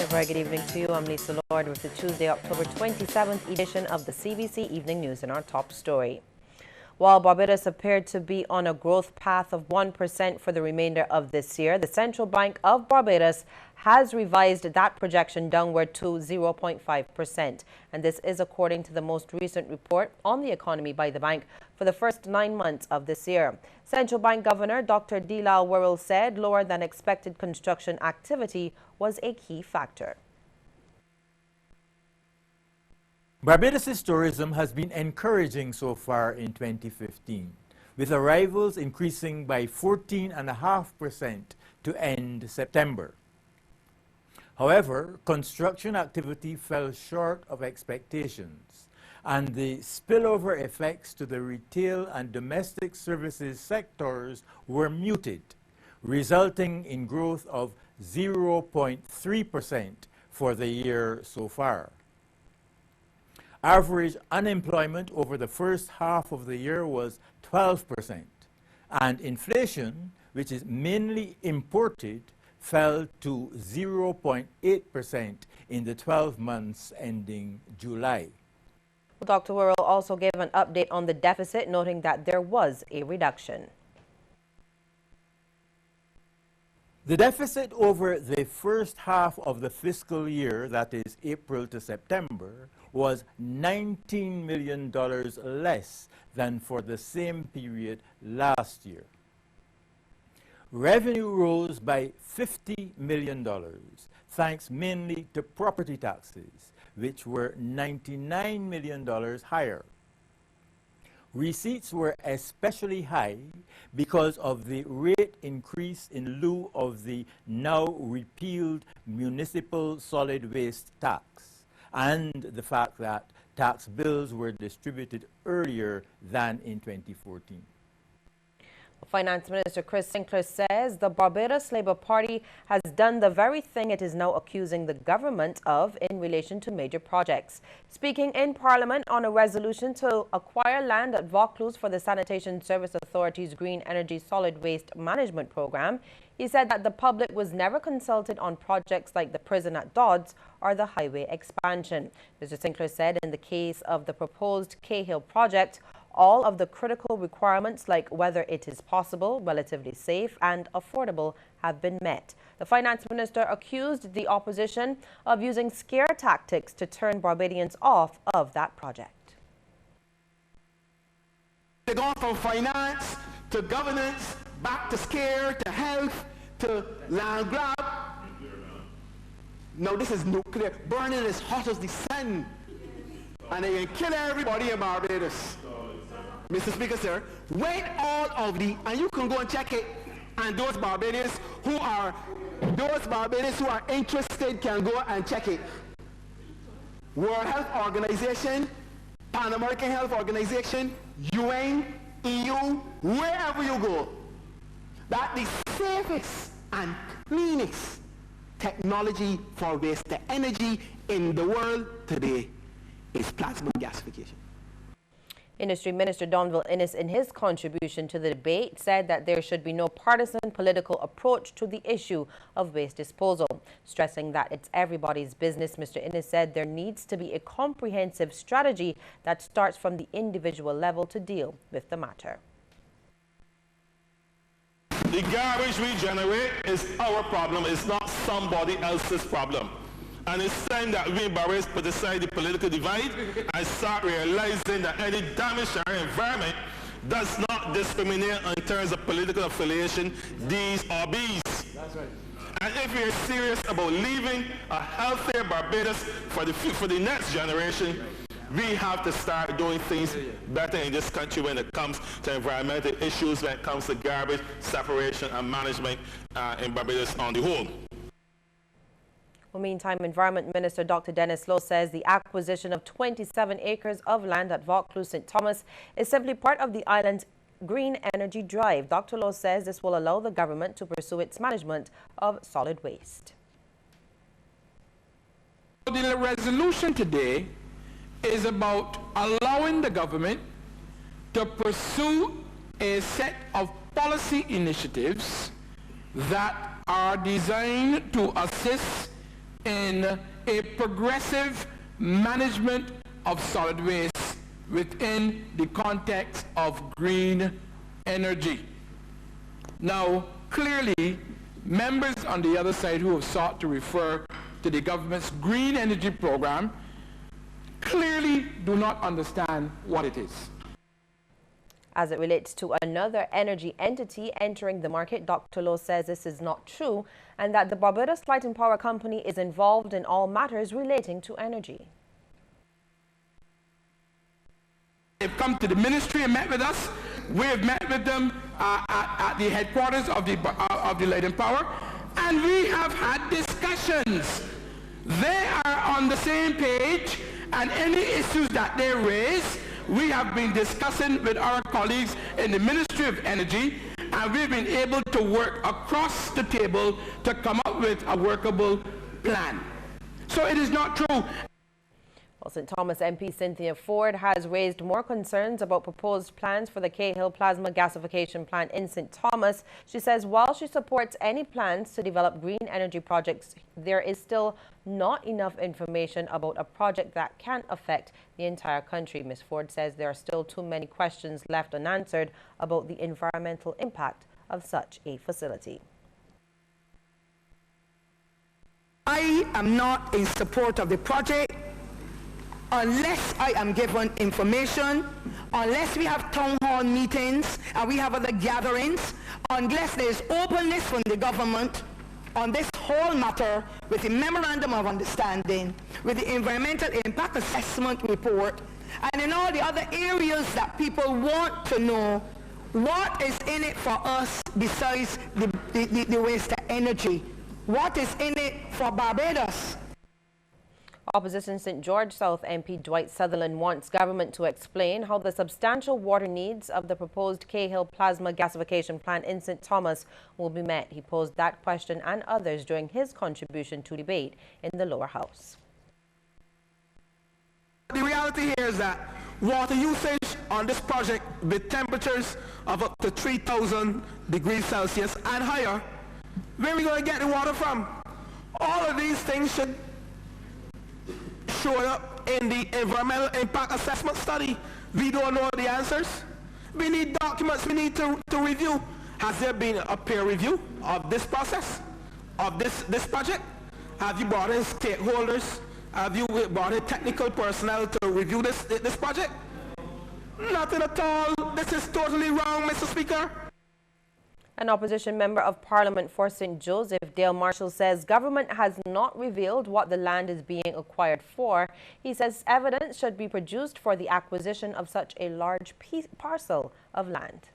A very good evening to you. I'm Lisa Lord with the Tuesday, October 27th edition of the CBC Evening News and our top story. While Barbados appeared to be on a growth path of 1% for the remainder of this year, the Central Bank of Barbados has revised that projection downward to 0.5%. And this is according to the most recent report on the economy by the bank for the first 9 months of this year. Central Bank Governor Dr. Dilal Worrell said lower than expected construction activity was a key factor. Barbados' tourism has been encouraging so far in 2015, with arrivals increasing by 14.5% to end September. However, construction activity fell short of expectations, and the spillover effects to the retail and domestic services sectors were muted, resulting in growth of 0.3% for the year so far. Average unemployment over the first half of the year was 12%, and inflation, which is mainly imported, fell to 0.8% in the 12 months ending July. Well, Dr. Worrell also gave an update on the deficit, noting that there was a reduction. The deficit over the first half of the fiscal year, that is April to September, was $19 million less than for the same period last year. Revenue rose by $50 million, thanks mainly to property taxes, which were $99 million higher. Receipts were especially high because of the rate increase in lieu of the now repealed municipal solid waste tax, and the fact that tax bills were distributed earlier than in 2014. Finance Minister Chris Sinclair says the Barbados Labour Party has done the very thing it is now accusing the government of in relation to major projects. Speaking in Parliament on a resolution to acquire land at Vaucluse for the Sanitation Service Authority's Green Energy Solid Waste Management Program, he said that the public was never consulted on projects like the prison at Dodds or the highway expansion. Mr. Sinclair said in the case of the proposed Cahill project, all of the critical requirements like whether it is possible, relatively safe and affordable have been met. The finance minister accused the opposition of using scare tactics to turn Barbadians off of that project. They're going from finance to governance, back to scare, to health, to land grab. No, this is nuclear. Burning as hot as the sun. And they can kill everybody in Barbados. Mr. Speaker, sir, when all of the, and you can go and check it, and those Barbadians who are interested can go and check it. World Health Organization, Pan American Health Organization, UN, EU, wherever you go, that the safest and cleanest technology for waste to energy in the world today is plasma gasification. Industry Minister Donville Innes, in his contribution to the debate, said that there should be no partisan political approach to the issue of waste disposal. Stressing that it's everybody's business, Mr. Innes said there needs to be a comprehensive strategy that starts from the individual level to deal with the matter. The garbage we generate is our problem, it's not somebody else's problem. And it's time that we in Barbados put aside the political divide and start realizing that any damage to our environment does not discriminate in terms of political affiliation, D's or B's. That's right. And if we're serious about leaving a healthier Barbados for the next generation, we have to start doing things better in this country when it comes to environmental issues, when it comes to garbage, separation and management in Barbados on the whole. Well, meantime, Environment Minister Dr. Dennis Lowe says the acquisition of 27 acres of land at Vaucluse St. Thomas is simply part of the island's green energy drive. Dr. Lowe says this will allow the government to pursue its management of solid waste. The resolution today is about allowing the government to pursue a set of policy initiatives that are designed to assist in a progressive management of solid waste within the context of green energy. Now, clearly, members on the other side who have sought to refer to the government's green energy program clearly do not understand what it is. As it relates to another energy entity entering the market, Dr. Lowe says this is not true and that the Barbados Light and Power Company is involved in all matters relating to energy. They've come to the ministry and met with us. We have met with them at the headquarters of the Light and Power, and we have had discussions. They are on the same page, and any issues that they raise, we have been discussing with our colleagues in the Ministry of Energy, and we've been able to work across the table to come up with a workable plan. So it is not true. Well, St. Thomas MP Cynthia Ford has raised more concerns about proposed plans for the Cahill Plasma Gasification Plant in St. Thomas. She says while she supports any plans to develop green energy projects, there is still not enough information about a project that can affect the entire country. Ms. Ford says there are still too many questions left unanswered about the environmental impact of such a facility. I am not in support of the project unless I am given information, unless we have town hall meetings and we have other gatherings, unless there is openness from the government on this whole matter with the Memorandum of Understanding, with the Environmental Impact Assessment Report, and in all the other areas that people want to know what is in it for us besides the waste of energy. What is in it for Barbados? Opposition St. George South MP Dwight Sutherland wants government to explain how the substantial water needs of the proposed Cahill Plasma Gasification Plant in St. Thomas will be met. He posed that question and others during his contribution to debate in the lower house. The reality here is that water usage on this project with temperatures of up to 3,000 degrees Celsius and higher, where are we going to get the water from? All of these things should show up in the environmental impact assessment study. We don't know the answers. We need documents we need to review. Has there been a peer review of this process, of this project? Have you brought in stakeholders? Have you brought in technical personnel to review this project? Nothing at all. This is totally wrong, Mr. Speaker. An opposition member of Parliament for St. Joseph, Dale Marshall, says government has not revealed what the land is being acquired for. He says evidence should be produced for the acquisition of such a large parcel of land.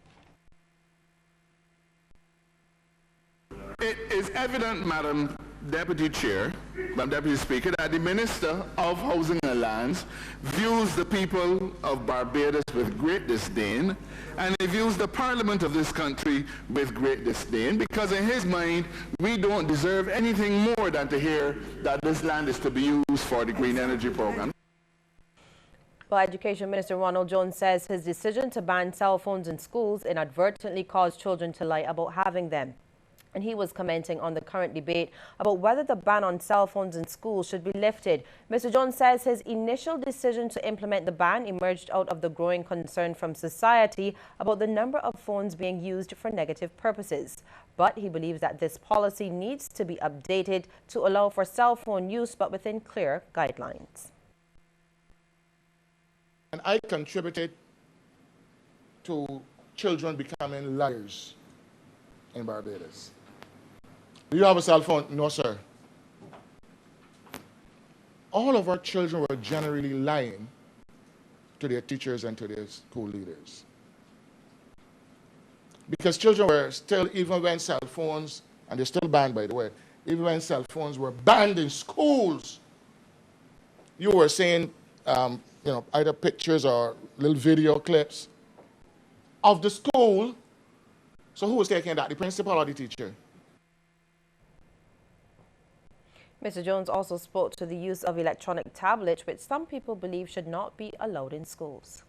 It is evident, Madam Deputy Chair, Madam Deputy Speaker, that the Minister of Housing and Lands views the people of Barbados with great disdain, and he views the Parliament of this country with great disdain, because in his mind, we don't deserve anything more than to hear that this land is to be used for the green energy program. Well, Education Minister Ronald Jones says his decision to ban cell phones in schools inadvertently caused children to lie about having them. And he was commenting on the current debate about whether the ban on cell phones in schools should be lifted. Mr. Jones says his initial decision to implement the ban emerged out of the growing concern from society about the number of phones being used for negative purposes. But he believes that this policy needs to be updated to allow for cell phone use, but within clear guidelines. And I contributed to children becoming liars in Barbados. Do you have a cell phone? No, sir. All of our children were generally lying to their teachers and to their school leaders. Because children were still, even when cell phones, and they're still banned, by the way, even when cell phones were banned in schools, you were seeing either pictures or little video clips of the school. So who was taking that, the principal or the teacher? Mr. Jones also spoke to the use of electronic tablets, which some people believe should not be allowed in schools.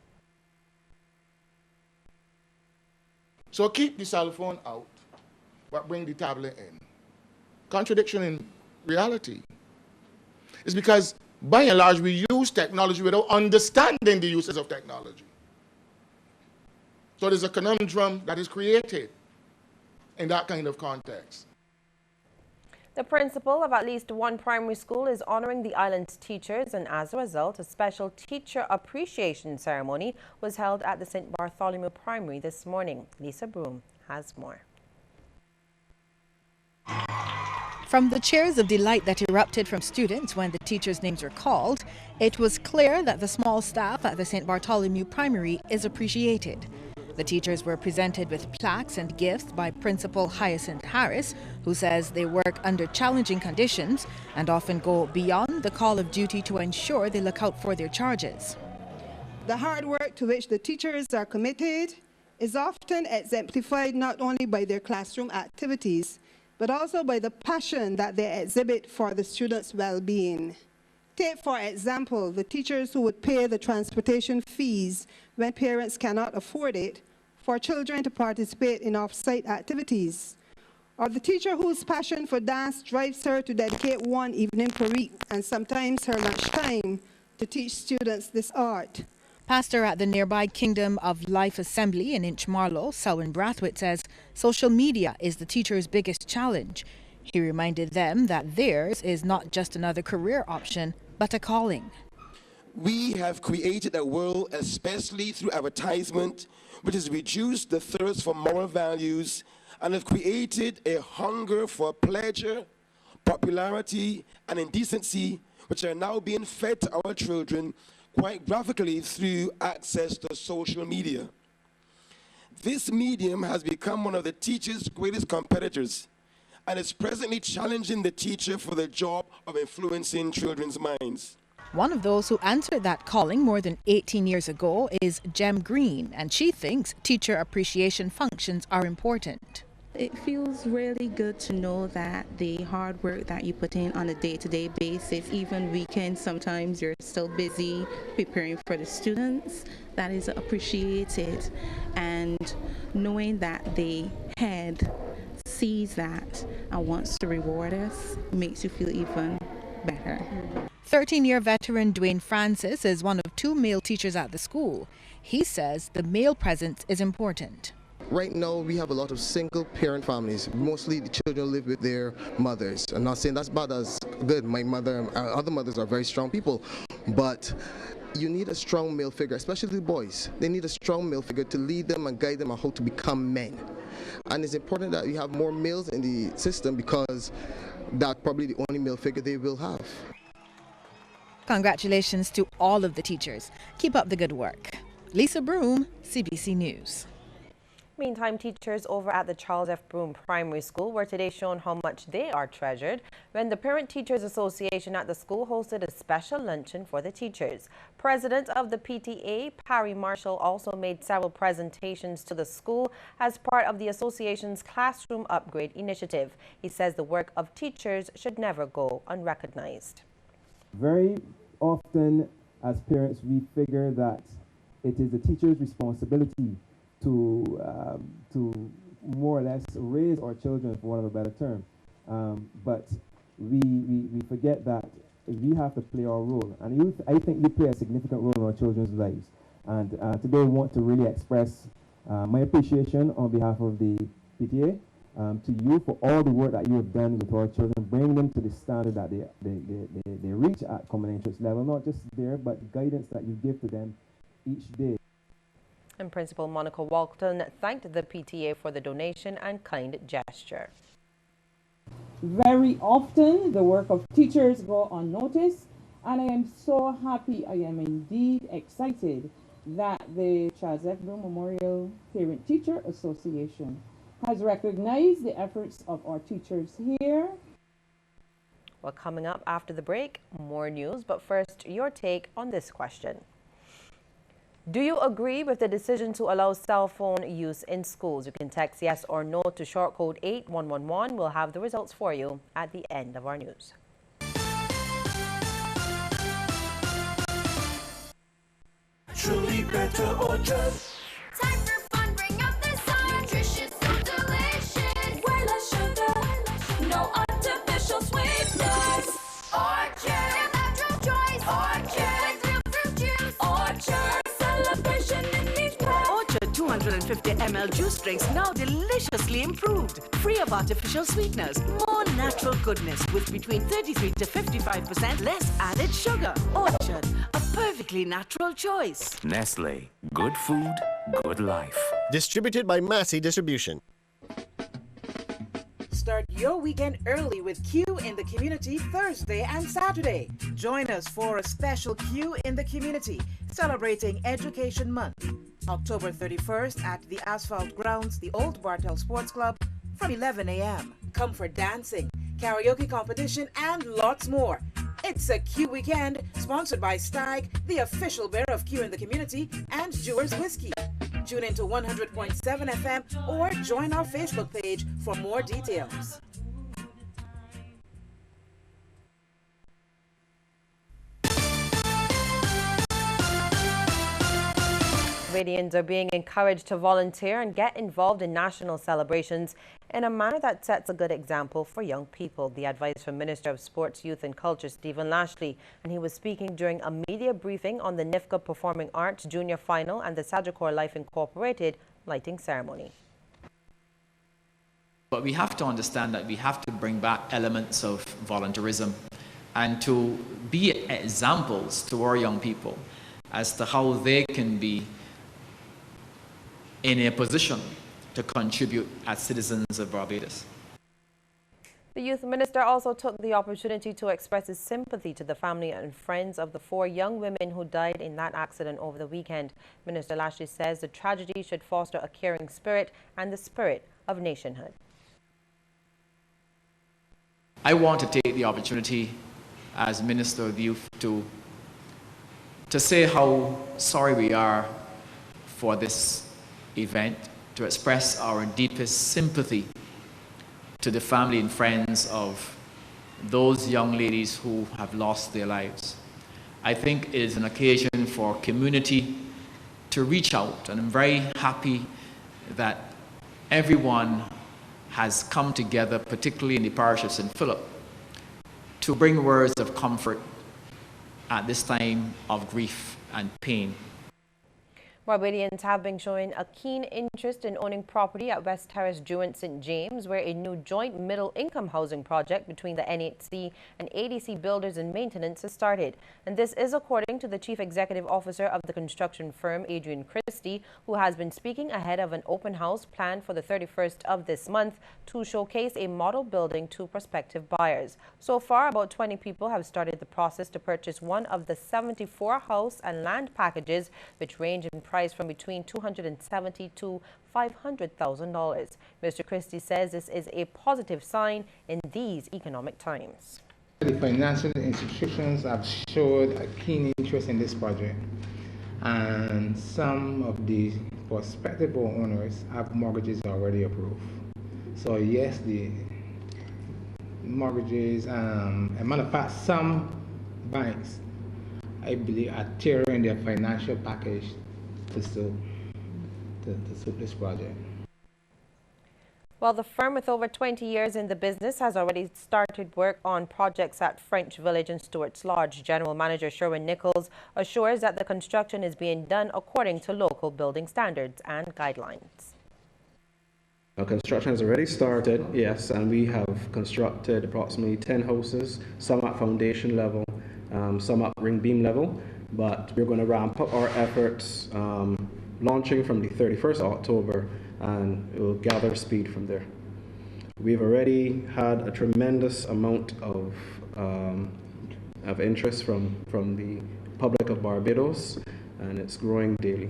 So keep the cell phone out, but bring the tablet in. Contradiction in reality. is because, by and large, we use technology without understanding the uses of technology. So there's a conundrum that is created in that kind of context. The principal of at least one primary school is honoring the island's teachers, and as a result, a special teacher appreciation ceremony was held at the St. Bartholomew Primary this morning. Lisa Broom has more. From the cheers of delight that erupted from students when the teachers' names were called, it was clear that the small staff at the St. Bartholomew Primary is appreciated. The teachers were presented with plaques and gifts by Principal Hyacinth Harris, who says they work under challenging conditions and often go beyond the call of duty to ensure they look out for their charges. The hard work to which the teachers are committed is often exemplified not only by their classroom activities, but also by the passion that they exhibit for the students' well-being. Take, for example, the teachers who would pay the transportation fees when parents cannot afford it for children to participate in off-site activities, or the teacher whose passion for dance drives her to dedicate one evening per week and sometimes her lunchtime to teach students this art. Pastor at the nearby Kingdom of Life Assembly in Inchmarlow, Selwyn Brathwaite, says social media is the teacher's biggest challenge. He reminded them that theirs is not just another career option, but a calling. We have created a world, especially through advertisement, which has reduced the thirst for moral values and have created a hunger for pleasure, popularity, and indecency, which are now being fed to our children quite graphically through access to social media. This medium has become one of the teacher's greatest competitors and is presently challenging the teacher for the job of influencing children's minds. One of those who answered that calling more than 18 years ago is Jem Green, and she thinks teacher appreciation functions are important. It feels really good to know that the hard work that you put in on a day-to-day basis, even weekends, sometimes you're still busy preparing for the students, that is appreciated. And knowing that the head sees that and wants to reward us makes you feel even better. 13-year veteran Dwayne Francis is one of two male teachers at the school. He says the male presence is important. Right now, we have a lot of single parent families. Mostly the children live with their mothers. I'm not saying that's bad, as good. My mother and other mothers are very strong people. But you need a strong male figure, especially the boys. They need a strong male figure to lead them and guide them on how to become men. And it's important that you have more males in the system because that's probably the only male figure they will have. Congratulations to all of the teachers. Keep up the good work. Lisa Broom, CBC News. Meantime, teachers over at the Charles F. Broom Primary School were today shown how much they are treasured when the Parent Teachers Association at the school hosted a special luncheon for the teachers. President of the PTA, Parry Marshall, also made several presentations to the school as part of the association's classroom upgrade initiative. He says the work of teachers should never go unrecognized. Very often, as parents, we figure that it is the teacher's responsibility to more or less raise our children, for want of a better term. But we forget that we have to play our role. And I think you play a significant role in our children's lives. And today I want to really express my appreciation on behalf of the PTA to you for all the work that you have done with our children, bring them to the standard that they reach at common interest level, not just there, but guidance that you give to them each day. And Principal Monica Walton thanked the PTA for the donation and kind gesture. Very often the work of teachers go unnoticed, and I am so happy, I am indeed excited that the Charles F. Broom Memorial Parent Teacher Association has recognized the efforts of our teachers here. Well, coming up after the break, more news, but first, your take on this question. Do you agree with the decision to allow cell phone use in schools? You can text yes or no to short code 8111. We'll have the results for you at the end of our news. Truly better or just time for fun, bring out the sun. Nutritious, so delicious. Way less sugar, no artificial sweeteners. Orchard. 650 ml juice drinks now deliciously improved, free of artificial sweeteners, more natural goodness with between 33 to 55% less added sugar. Orchard, a perfectly natural choice. Nestle, good food, good life. Distributed by Massey Distribution. Start your weekend early with Q in the Community Thursday and Saturday. Join us for a special Q in the Community celebrating Education Month. October 31st at the Asphalt Grounds, the Old Bartel Sports Club from 11 a.m. Come for dancing, karaoke competition, and lots more. It's a Q weekend sponsored by Stag, the official bearer of Q in the Community, and Jewers Whiskey. Tune into 100.7 FM or join our Facebook page for more details. Barbadians are being encouraged to volunteer and get involved in national celebrations in a manner that sets a good example for young people. The advice from Minister of Sports, Youth and Culture, Stephen Lashley, and he was speaking during a media briefing on the NIFCA Performing Arts Junior Final and the Sagicor Life Incorporated lighting ceremony. But we have to understand that we have to bring back elements of volunteerism and to be examples to our young people as to how they can be in a position to contribute as citizens of Barbados. The youth minister also took the opportunity to express his sympathy to the family and friends of the 4 young women who died in that accident over the weekend. Minister Lashley says the tragedy should foster a caring spirit and the spirit of nationhood. I want to take the opportunity as Minister of Youth to say how sorry we are for this event, to express our deepest sympathy to the family and friends of those young ladies who have lost their lives. I think it is an occasion for community to reach out, and I'm very happy that everyone has come together, particularly in the parish of St. Philip, to bring words of comfort at this time of grief and pain. Barbadians have been showing a keen interest in owning property at West Terrace, Druin, St. James, where a new joint middle-income housing project between the NHC and ADC Builders and Maintenance has started. And this is according to the Chief Executive Officer of the construction firm, Adrian Christie, who has been speaking ahead of an open house planned for the 31st of this month to showcase a model building to prospective buyers. So far, about 20 people have started the process to purchase one of the 74 house and land packages, which range in price from between $270,000 to $500,000. Mr. Christie says this is a positive sign in these economic times. The financial institutions have showed a keen interest in this project, and some of the prospective owners have mortgages already approved. So yes, the mortgages, as a matter of fact, some banks, I believe, are tailoring their financial package to suit this project. Well, the firm with over 20 years in the business has already started work on projects at French Village and Stewart's Lodge. General Manager Sherwin Nichols assures that the construction is being done according to local building standards and guidelines. Construction has already started, yes, and we have constructed approximately 10 houses, some at foundation level, some at ring beam level. But we're going to ramp up our efforts launching from the 31st of October, and it will gather speed from there. We've already had a tremendous amount of interest from the public of Barbados, and it's growing daily.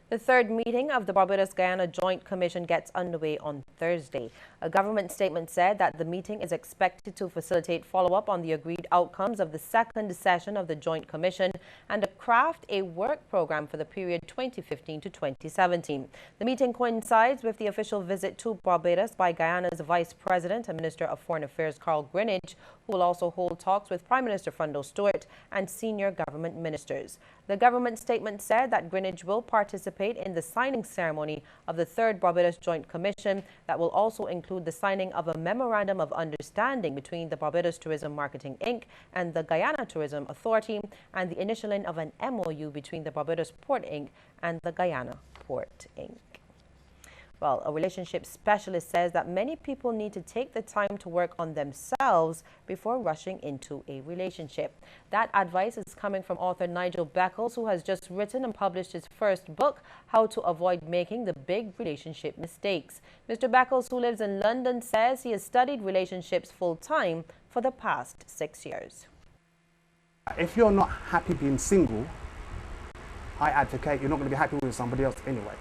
The third meeting of the Barbados-Guyana Joint Commission gets underway on Thursday. A government statement said that the meeting is expected to facilitate follow-up on the agreed outcomes of the second session of the Joint Commission and to craft a work program for the period 2015 to 2017. The meeting coincides with the official visit to Barbados by Guyana's Vice President and Minister of Foreign Affairs, Carl Greenidge, who will also hold talks with Prime Minister Fundo Stewart and senior government ministers. The government statement said that Greenidge will participate in the signing ceremony of the third Barbados Joint Commission that will also include include the signing of a memorandum of understanding between the Barbados Tourism Marketing Inc. and the Guyana Tourism Authority, and the initialing of an MOU between the Barbados Port Inc. and the Guyana Port Inc. Well, a relationship specialist says that many people need to take the time to work on themselves before rushing into a relationship. That advice is coming from author Nigel Beckles, who has just written and published his first book, How to Avoid Making the Big Relationship Mistakes. Mr. Beckles, who lives in London, says he has studied relationships full-time for the past 6 years. If you're not happy being single, I advocate you're not going to be happy with somebody else anyway.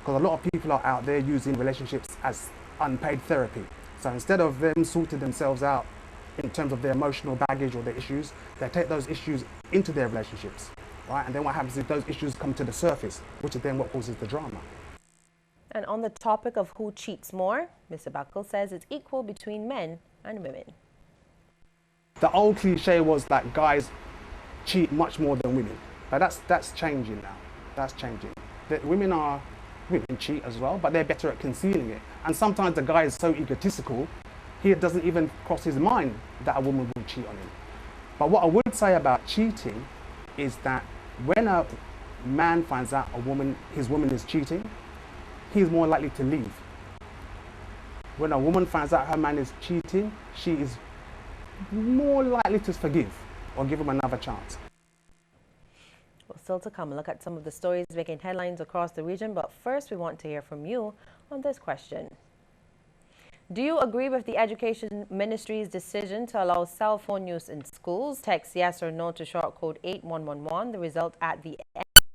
Because a lot of people are out there using relationships as unpaid therapy. So instead of them sorting themselves out in terms of their emotional baggage or their issues, they take those issues into their relationships, right? And then what happens is those issues come to the surface, which is then what causes the drama. And on the topic of who cheats more, Mr. Beckles says it's equal between men and women. The old cliche was that guys cheat much more than women, but that's changing now. That's changing. Women cheat as well, but they're better at concealing it. And sometimes the guy is so egotistical, he doesn't even cross his mind that a woman will cheat on him. But what I would say about cheating is that when a man finds out his woman is cheating, he's more likely to leave. When a woman finds out her man is cheating, she is more likely to forgive or give him another chance. Well, still to come, look at some of the stories making headlines across the region. But first, we want to hear from you on this question. Do you agree with the Education Ministry's decision to allow cell phone use in schools? Text yes or no to short code 8111. The result at the end.